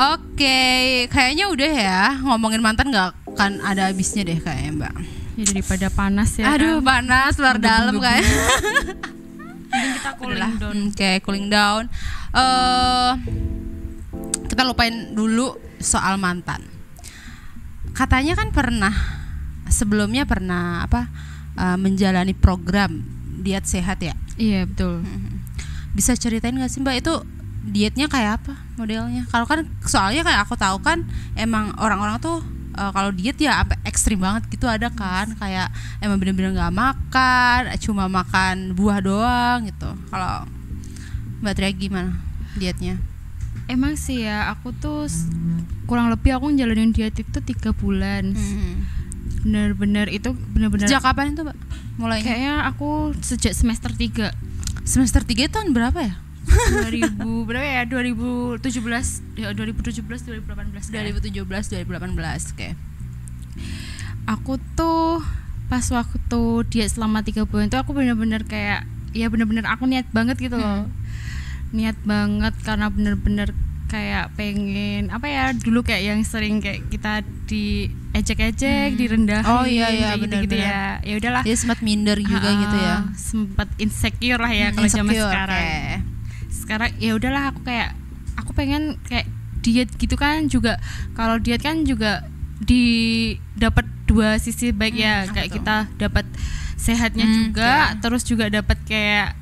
Oke, kayaknya udah ya, ngomongin mantan nggak kan ada habisnya deh kayaknya Mbak. Ya daripada panas ya. Aduh kan? panas luar dalam kayak. Mending kita cooling down. Oke, cooling down. Kita lupain dulu soal mantan. Katanya kan sebelumnya pernah menjalani program diet sehat ya? Iya betul. Bisa ceritain nggak sih Mbak itu dietnya kayak apa modelnya? Kalau kan soalnya kayak aku tahu kan emang orang-orang tuh kalau diet ya sampai ekstrim banget gitu ada kan, kayak emang bener-bener nggak makan, cuma makan buah doang gitu. Kalau Mbak Tria gimana dietnya? Emang sih ya, aku tuh kurang lebih aku ngejalanin diet itu 3 bulan. Bener-bener itu bener-bener. Sejak kapan itu Mbak mulainya? Kayaknya aku sejak semester 3. Semester 3 tahun berapa ya? 2000 berapa ya? 2017 ya, 2018 oke. Aku tuh pas waktu diet selama 3 bulan itu aku bener-bener kayak ya bener-bener aku niat banget gitu loh. Niat banget karena bener-bener kayak pengen dulu kayak yang sering kayak kita diejek-ejek, direndahin. Oh iya gitu ya. Ya udahlah. Dia sempat minder juga gitu ya. Sempat insecure lah ya kalau zaman sekarang. Okay. Sekarang ya udahlah aku pengen kayak diet gitu kan juga. Kalau diet kan juga dapat 2 sisi baik ya, kayak betul. Kita dapat sehatnya juga, terus juga dapat kayak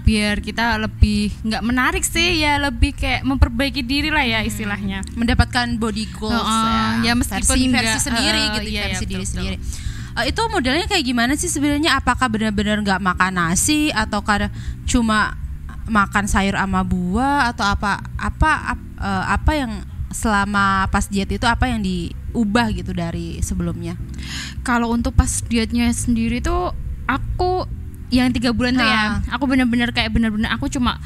biar kita lebih nggak menarik sih ya, lebih kayak memperbaiki diri lah ya istilahnya, mendapatkan body goals ya meskipun versi sendiri gitu, versi diri sendiri. Itu modelnya kayak gimana sih sebenarnya? Apakah benar-benar nggak makan nasi atau cuma makan sayur sama buah atau apa yang selama pas diet itu apa yang diubah gitu dari sebelumnya? Kalau untuk pas dietnya sendiri tuh aku yang 3 bulan tuh ya, aku benar-benar aku cuma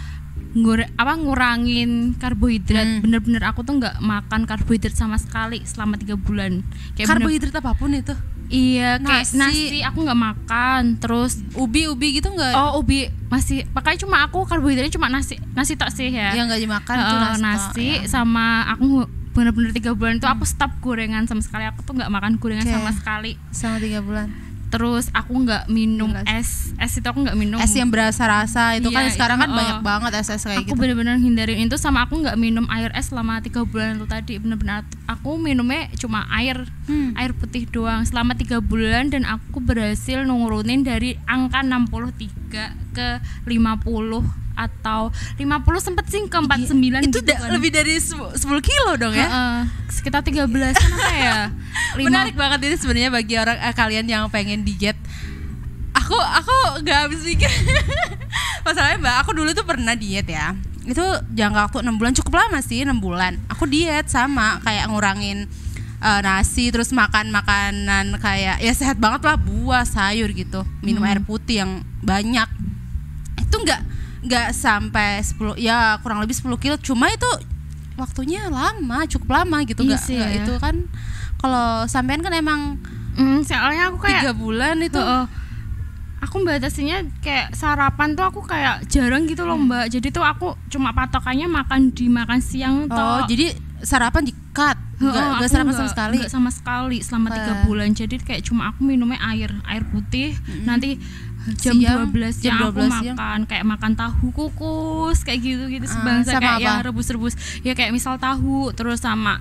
ngurangin karbohidrat. Bener-bener aku tuh nggak makan karbohidrat sama sekali selama 3 bulan. Kayak karbohidrat apapun itu? Iya, kayak nasi aku nggak makan, terus ubi gitu nggak? Oh ubi masih, makanya cuma aku karbohidratnya cuma nasi tok sih ya. Yang nggak dimakan itu nasi sama aku bener-bener 3 bulan itu aku stop gorengan sama sekali. Aku tuh nggak makan gorengan sama sekali sama 3 bulan. Terus aku nggak minum es itu aku nggak minum. Es yang berasa-rasa itu kan sekarang kan banyak banget es kayak gitu. Aku benar-benar hindarin itu, sama aku nggak minum air es selama 3 bulan itu tadi. Benar-benar aku minumnya cuma air putih doang selama 3 bulan, dan aku berhasil nurunin dari angka 63 ke 50 atau 50 sempet sih ke 49 itu gitu kan. Lebih dari 10 kilo dong ya. Sekitar 13 apa ya. Menarik banget ini sebenarnya bagi orang kalian yang pengen diet. Aku nggak habis pikir. Masalahnya Mbak, aku dulu tuh pernah diet ya. Itu jangka waktu 6 bulan, cukup lama sih, 6 bulan. Aku diet sama kayak ngurangin nasi, terus makan makanan kayak ya sehat banget lah, buah, sayur gitu. Minum air putih yang banyak. Itu nggak sampai 10, ya kurang lebih 10 kilo. Cuma itu waktunya cukup lama gitu. Nggak itu kan kalau sampean kan emang soalnya aku kayak 3 bulan itu aku batasinya kayak sarapan tuh aku kayak jarang gitu loh Mbak. Jadi tuh aku cuma patokannya makan siang toh. Jadi sarapan di-cut? Nggak sarapan sama sekali? Nggak sama sekali selama 3 bulan. Jadi kayak cuma aku minumnya air putih. Nanti jam 12 siang aku makan kayak makan tahu kukus kayak gitu sebangsa kayak yang rebus-rebus ya, kayak misal tahu, terus sama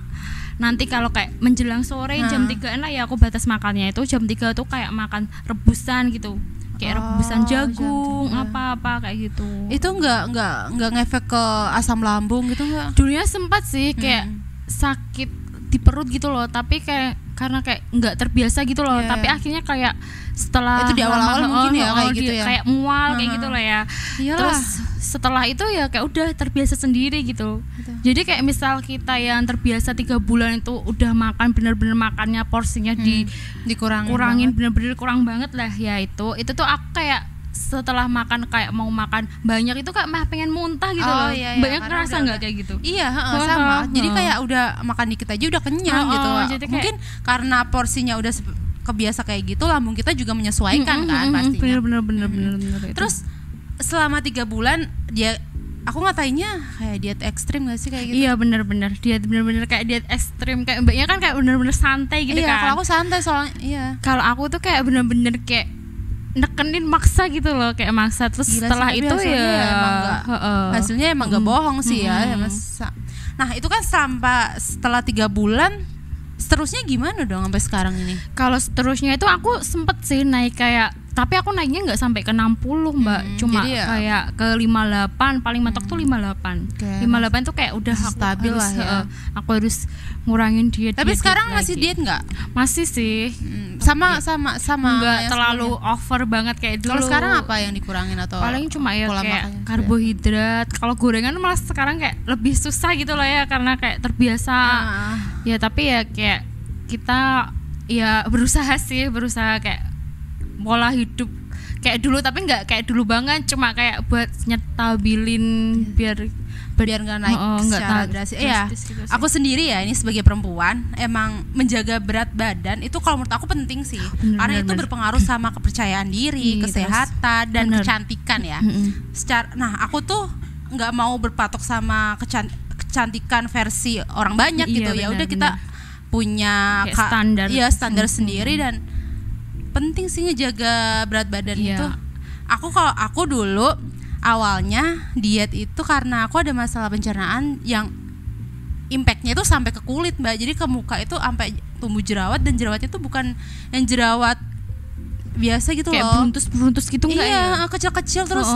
nanti kalau kayak menjelang sore jam 3 lah ya aku batas makannya itu jam 3 tuh kayak makan rebusan gitu, kayak rebusan jagung apa kayak gitu. Itu nggak ngefek ke asam lambung gitu nggak? Dulunya sempat sih kayak sakit di perut gitu loh, tapi karena kayak nggak terbiasa gitu loh. Tapi akhirnya kayak setelah itu di awal-awal mungkin ya kayak gitu ya, kayak mual kayak gitu lah ya. Iyalah. Terus setelah itu ya kayak udah terbiasa sendiri gitu. Jadi kayak misal kita yang terbiasa 3 bulan itu udah makan bener-bener makannya porsinya dikurangin bener-bener kurang banget lah ya, itu tuh aku kayak setelah makan kayak mau makan banyak itu kayak pengen muntah gitu loh. Banyak ngerasa nggak kayak gitu? Iya sama. Jadi kayak udah makan dikit aja udah kenyang gitu. Jadi mungkin karena porsinya udah kebiasa kayak gitu, lambung kita juga menyesuaikan kan pastinya. Bener. Terus selama 3 bulan dia aku ngatainnya kayak diet ekstrim gak sih kayak gitu? Iya benar-benar diet benar-benar kayak diet ekstrim, kayak mbaknya kan kayak benar-benar santai gitu iya, kan. Kalau aku santai soalnya. Iya. Kalau aku tuh kayak benar-benar kayak nekenin maksa gitu loh, kayak maksa. Terus gila, setelah itu ya emang hasilnya emang gak bohong sih ya. Nah itu kan sampai setelah 3 bulan, seterusnya gimana dong sampai sekarang ini? Kalau seterusnya itu aku sempet sih naik kayak, tapi aku naiknya nggak sampai ke 60 mbak, cuma kayak ke 58, paling mentok tuh 58. 58 tuh kayak udah aku stabil harus, lah ya. Aku harus ngurangin diet. Tapi sekarang masih diet nggak? Masih sih. Sama nggak terlalu over banget kayak dulu. Kalau sekarang apa yang dikurangin atau paling cuma ya kayak karbohidrat. Kalau gorengan malah sekarang kayak lebih susah gitu loh ya, karena kayak terbiasa. Ya tapi ya kayak kita ya berusaha kayak pola hidup kayak dulu, tapi nggak kayak dulu banget, cuma kayak buat nyetabilin biar nggak naik secara drastis. Iya, gitu aku sendiri ya ini sebagai perempuan emang menjaga berat badan itu kalau menurut aku penting sih, karena itu berpengaruh sama kepercayaan diri, kesehatan dan kecantikan ya. Nah aku tuh nggak mau berpatok sama kecantikan versi orang banyak gitu ya. Udah kita punya standar sendiri dan penting sih ngejaga berat badan itu. Kalau aku dulu awalnya diet itu karena aku ada masalah pencernaan yang impactnya itu sampai ke kulit mbak, jadi ke muka itu sampai tumbuh jerawat, dan jerawatnya itu bukan yang jerawat biasa gitu kayak loh, beruntus gitu nggak ya? Kecil-kecil terus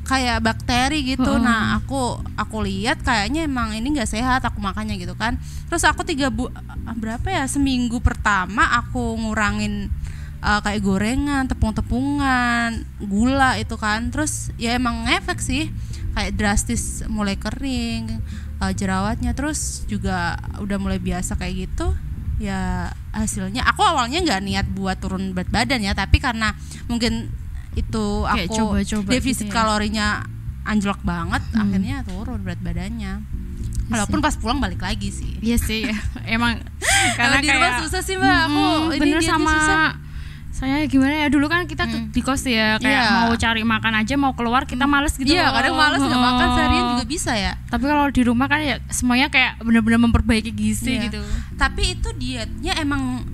kayak bakteri gitu. Nah aku lihat kayaknya emang ini nggak sehat aku makannya gitu kan. Terus aku seminggu pertama aku ngurangin kayak gorengan, tepung-tepungan, gula itu kan. Terus ya emang ngefek sih, kayak drastis mulai kering jerawatnya, terus juga udah mulai biasa kayak gitu. Ya hasilnya aku awalnya nggak niat buat turun berat badan ya, tapi karena mungkin itu aku coba-coba defisit gitu ya. Kalorinya anjlok banget, akhirnya turun berat badannya. Walaupun pas pulang balik lagi sih. Iya sih ya. Emang karena di rumah susah sih mbak. Aku bener sama susah. Saya gimana ya, dulu kan kita tuh di kos ya, kayak mau cari makan aja, mau keluar kita males gitu. Iya, kadang males nggak makan seharian juga bisa ya. Tapi kalau di rumah kan ya semuanya kayak benar-benar memperbaiki gizi gitu. Tapi itu dietnya emang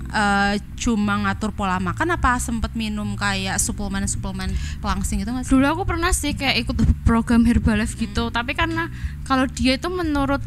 cuma ngatur pola makan apa sempet minum kayak suplemen pelangsing gitu nggak sih? Dulu aku pernah sih kayak ikut program Herbalife gitu, tapi karena kalau dia itu menurut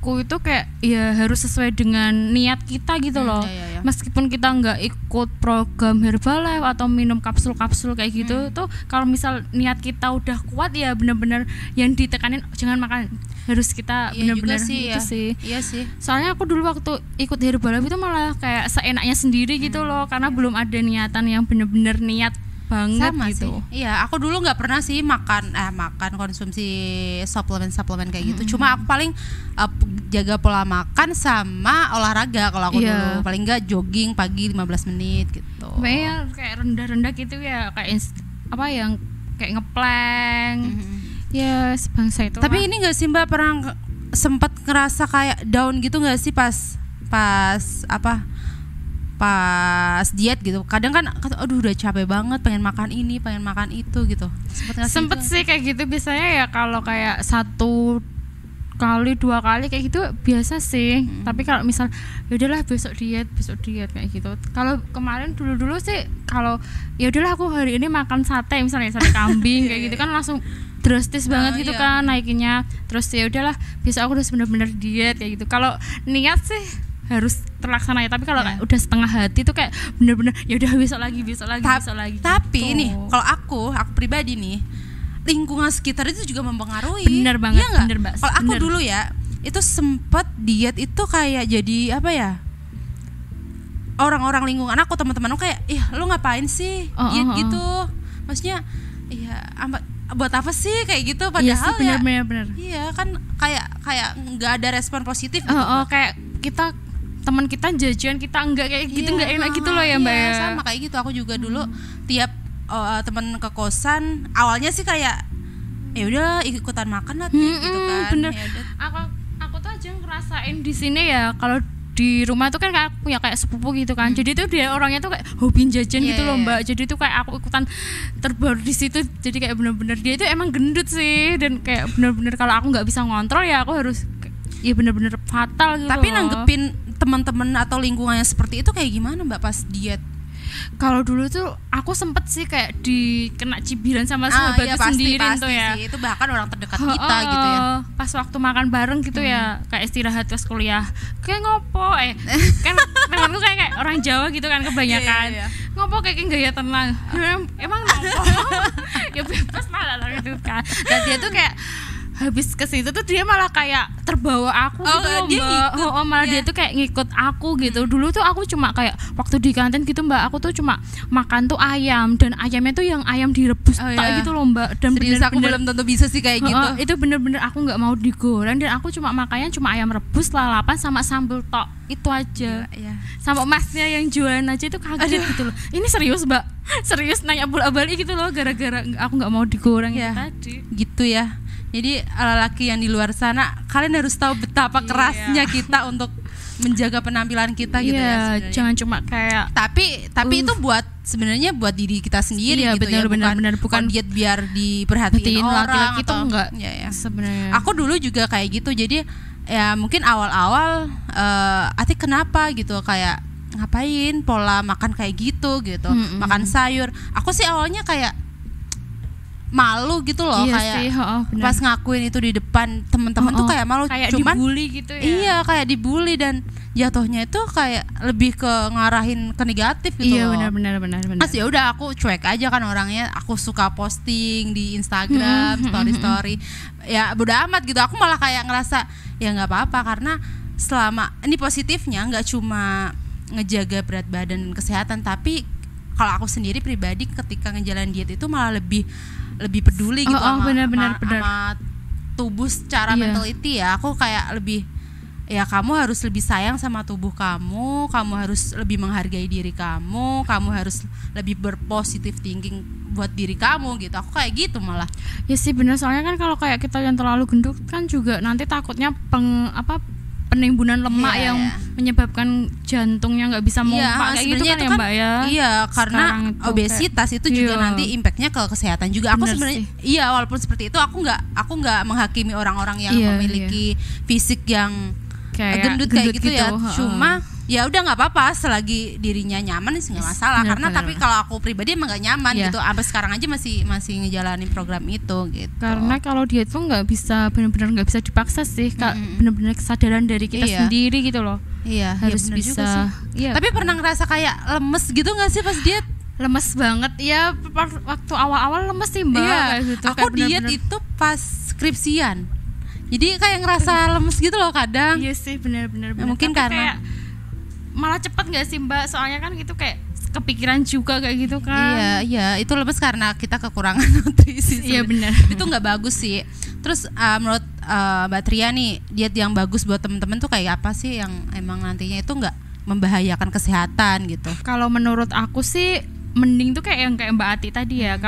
itu kayak ya harus sesuai dengan niat kita gitu loh. Meskipun kita nggak ikut program Herbalife atau minum kapsul-kapsul kayak gitu tuh, kalau misal niat kita udah kuat ya benar-benar yang ditekanin jangan makan, harus kita benar-benar itu sih. Iya sih. Soalnya aku dulu waktu ikut Herbalife itu malah kayak seenaknya sendiri gitu loh, karena belum ada niatan yang benar-benar niat banget sama gitu. Sih. Iya, aku dulu nggak pernah sih makan konsumsi suplemen kayak gitu. Cuma aku paling jaga pola makan sama olahraga kalau aku dulu. Paling nggak jogging pagi 15 menit gitu. Kayak rendah-rendah gitu ya, kayak yang kayak ngeplank. Ya sebangsa itu. Tapi ini nggak sih mbak pernah sempat ngerasa kayak down gitu nggak sih pas diet gitu? Kadang kan aduh udah capek banget, pengen makan ini, pengen makan itu gitu. Sempet sih kayak gitu. Biasanya ya kalau kayak 1 kali 2 kali kayak gitu biasa sih. Tapi kalau misal ya udahlah besok diet kayak gitu. Kalau kemarin dulu sih kalau ya udahlah aku hari ini makan sate, misalnya sate kambing kayak gitu kan langsung drastis banget gitu kan naikinnya. Terus ya udahlah besok aku udah benar-benar diet kayak gitu. Kalau niat sih harus terlaksana ya, tapi kalau udah setengah hati tuh kayak bener-bener ya udah besok lagi. Tapi gitu. Nih kalau aku pribadi nih, lingkungan sekitar itu juga mempengaruhi. Bener banget, iya bener mbak. Kalau aku dulu ya itu sempet diet itu kayak jadi apa ya, orang-orang lingkungan aku, teman-teman aku kayak lu ngapain sih diet gitu, maksudnya buat apa sih kayak gitu, padahal bener. Iya kan kayak nggak ada respon positif gitu. Kayak kita teman kita jajan kita enggak kayak gitu, enggak enak gitu loh ya mbak ya. Sama kayak gitu aku juga dulu tiap teman ke kosan awalnya sih kayak ya udah ikutan makan lah gitu kan. Bener. Aku tuh aja ngerasain di sini ya, kalau di rumah tuh kan aku punya kayak sepupu gitu kan. Jadi tuh dia orangnya tuh kayak hobi jajan gitu loh Mbak. Jadi tuh kayak aku ikutan terbaru di situ. Jadi kayak bener-bener dia itu emang gendut sih, dan kayak bener-bener kalau aku nggak bisa ngontrol ya aku harus ya bener-bener fatal gitu. Tapi nanggepin teman-teman atau lingkungannya seperti itu kayak gimana Mbak pas diet? Kalau dulu tuh aku sempet sih kayak dikena cibiran sama sahabatku sendiri tuh ya. Sih. Itu bahkan orang terdekat kita gitu ya. Pas waktu makan bareng gitu ya, kayak istirahat pas kuliah. Kayak ngopo kan temanku kayak orang Jawa gitu kan kebanyakan. Ngopo kayak gaya tenang. Emang ngopo? Ya bebas malah gitu kan. Dan dia tuh kayak habis ke situ tuh dia malah kayak terbawa aku gitu Mbak. Malah dia tuh kayak ngikut aku gitu. Dulu tuh aku cuma kayak waktu di kantin gitu Mbak, aku tuh cuma makan tuh ayam, dan ayamnya tuh yang ayam direbus gitu loh Mbak. Dan serius aku belum tentu bisa sih kayak gitu. Itu bener-bener aku nggak mau digoreng, dan aku cuma makannya cuma ayam rebus, lalapan sama sambal tok, itu aja. Sama masnya yang jualan aja itu kaget gitu loh. Ini serius Mbak, serius nanya bolak-balik gitu loh, gara-gara aku nggak mau digoreng itu tadi. Gitu ya. Jadi lelaki yang di luar sana, kalian harus tahu betapa kerasnya kita untuk menjaga penampilan kita gitu ya. Jangan cuma kayak tapi itu buat sebenarnya buat diri kita sendiri gitu benar, bukan diet biar diperhatiin orang laki-laki atau itu enggak. Sebenarnya. Aku dulu juga kayak gitu. Jadi ya mungkin awal-awal Ati kenapa gitu, kayak ngapain pola makan kayak gitu makan sayur. Aku sih awalnya kayak malu gitu loh, kayak pas ngakuin itu di depan teman-teman tuh kayak malu, kayak cuman dibully gitu ya. Iya, kayak dibully, dan jatuhnya itu kayak lebih ke ngarahin ke negatif gitu loh. Iya benar. Mas ya udah aku cuek aja kan orangnya, aku suka posting di Instagram story ya bodo amat gitu. Aku malah kayak ngerasa ya nggak apa-apa, karena selama ini positifnya nggak cuma ngejaga berat badan dan kesehatan, tapi kalau aku sendiri pribadi ketika ngejalanin diet itu malah lebih peduli gitu sama tubuh secara mentality ya. Aku kayak lebih ya, kamu harus lebih sayang sama tubuh kamu harus lebih menghargai diri kamu harus lebih berpositif thinking buat diri kamu gitu. Aku kayak gitu malah. Ya sih benar, soalnya kan kalau kayak kita yang terlalu gendut kan juga nanti takutnya penimbunan lemak yang menyebabkan jantungnya nggak bisa mompa kayak gitu kan ya Mbak ya. Iya, karena obesitas itu juga nanti impactnya ke kesehatan juga. Aku sebenarnya walaupun seperti itu aku nggak menghakimi orang-orang yang memiliki fisik yang gendut kayak gitu ya. Cuma ya udah nggak apa-apa selagi dirinya nyaman sih nggak masalah. Karena tapi kalau aku pribadi emang nggak nyaman gitu. Sampai sekarang aja masih ngejalanin program itu gitu. Karena kalau diet tuh nggak bisa benar-benar nggak bisa dipaksa sih. Benar-benar kesadaran dari kita sendiri gitu loh. Iya, harus bisa. Tapi pernah ngerasa kayak lemes gitu nggak sih pas diet? Lemes banget ya, waktu awal-awal lemes sih Mbak. Kayak gitu. Aku diet itu pas skripsian. Jadi kayak ngerasa lemes gitu loh kadang. Iya sih benar-benar. Mungkin tapi karena kayak malah cepet nggak sih Mbak, soalnya kan gitu kayak kepikiran juga kayak gitu kan. Iya itu lemes karena kita kekurangan nutrisi. Iya benar. Itu nggak bagus sih. Terus menurut Mbak Tria nih, diet yang bagus buat temen-temen tuh kayak apa sih yang emang nantinya itu nggak membahayakan kesehatan gitu? Kalau menurut aku sih mending tuh kayak yang kayak Mbak Ati tadi ya.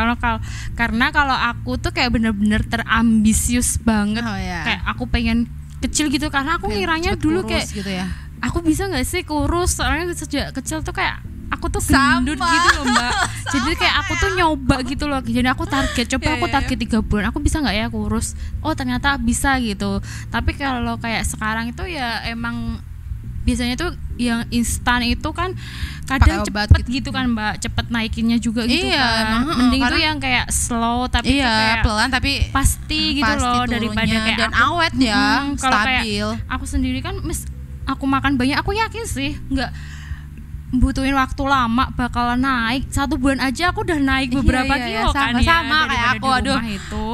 Karena kalau aku tuh kayak bener-bener terambisius banget. Kayak aku pengen kecil gitu, karena aku ngiranya dulu kayak gitu ya. Aku bisa nggak sih kurus, soalnya sejak kecil tuh kayak aku tuh gendut gitu loh Mbak. Jadi kayak aku tuh nyoba gitu loh. Jadi aku target, aku target 3 bulan aku bisa nggak ya kurus. Oh ternyata bisa gitu. Tapi kalau kayak sekarang itu ya emang biasanya tuh yang instan itu kan kadang cepet gitu kan Mbak, cepet naikinnya juga gitu kan. Mending itu yang kayak slow tapi kayak pelan tapi pasti gitu loh, daripada kayak dan awet ya, stabil. Kayak aku sendiri kan aku makan banyak, aku yakin sih nggak butuhin waktu lama bakalan naik. 1 bulan aja aku udah naik beberapa kilo kan sama kayak aku. Aduh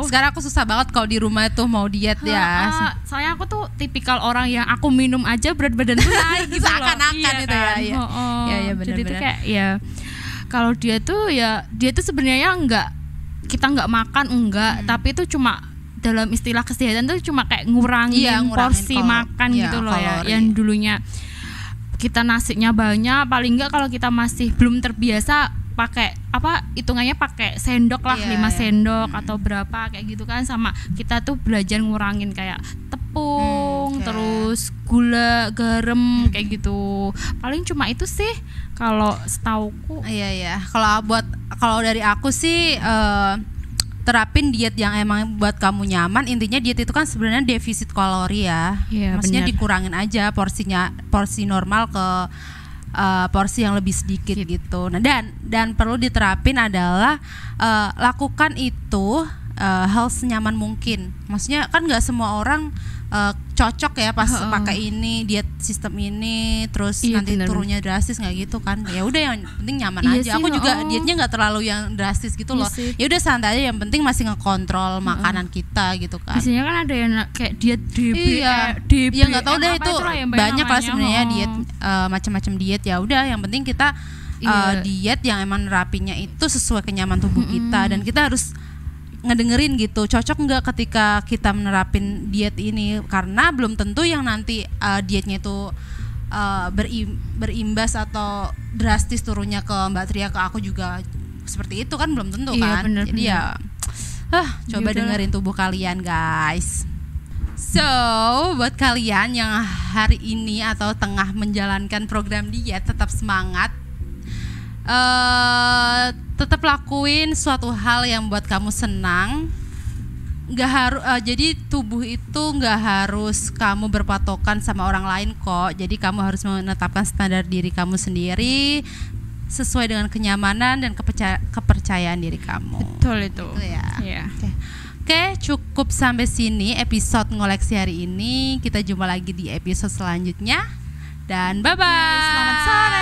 sekarang aku susah banget kalau di rumah tuh mau diet ya. Soalnya aku tuh tipikal orang yang aku minum aja berat badan tuh naik gitu loh. Seakan-akan itu kan? Iya benar. Jadi tuh kayak ya kalau dia tuh sebenarnya kita nggak makan tapi itu cuma dalam istilah kesehatan tuh cuma kayak ngurangin porsi makan gitu loh ya. Yang dulunya kita nasinya banyak, paling enggak kalau kita masih belum terbiasa pakai hitungannya pakai sendok lah, 5 sendok atau berapa kayak gitu kan. Sama kita tuh belajar ngurangin kayak tepung, terus gula, garam kayak gitu. Paling cuma itu sih kalau setauku. Iya. Kalau dari aku sih terapin diet yang emang buat kamu nyaman. Intinya diet itu kan sebenarnya defisit kalori ya. Maksudnya bener. Dikurangin aja porsi normal ke porsi yang lebih sedikit gitu. Nah dan perlu diterapin adalah lakukan itu hal senyaman mungkin. Maksudnya kan nggak semua orang cocok ya pas pakai ini diet sistem ini terus nanti turunnya drastis nggak gitu kan. Ya udah yang penting nyaman aja. Aku juga dietnya nggak terlalu yang drastis gitu loh. Ya udah santai aja, yang penting masih ngekontrol makanan kita gitu kan. Biasanya kan ada yang kayak diet DB, DB. Ya nggak tahu deh itu banyak lah sebenarnya diet macam-macam diet. Ya udah yang penting kita diet yang emang nerapinya itu sesuai kenyaman tubuh kita, dan kita harus ngedengerin gitu cocok nggak ketika kita menerapin diet ini, karena belum tentu yang nanti dietnya itu berimbas atau drastis turunnya ke Mbak Tria, ke aku juga seperti itu kan, belum tentu kan. Bener, jadi ya coba dengerin tubuh kalian guys. So buat kalian yang hari ini atau tengah menjalankan program diet, tetap semangat. Tetap lakuin suatu hal yang buat kamu senang. Nggak harus jadi tubuh itu nggak harus kamu berpatokan sama orang lain kok. Jadi kamu harus menetapkan standar diri kamu sendiri sesuai dengan kenyamanan dan kepercayaan diri kamu. Betul itu. Gitu ya. Oke, cukup sampai sini episode ngoleksi hari ini. Kita jumpa lagi di episode selanjutnya. Dan bye-bye. Selamat sore.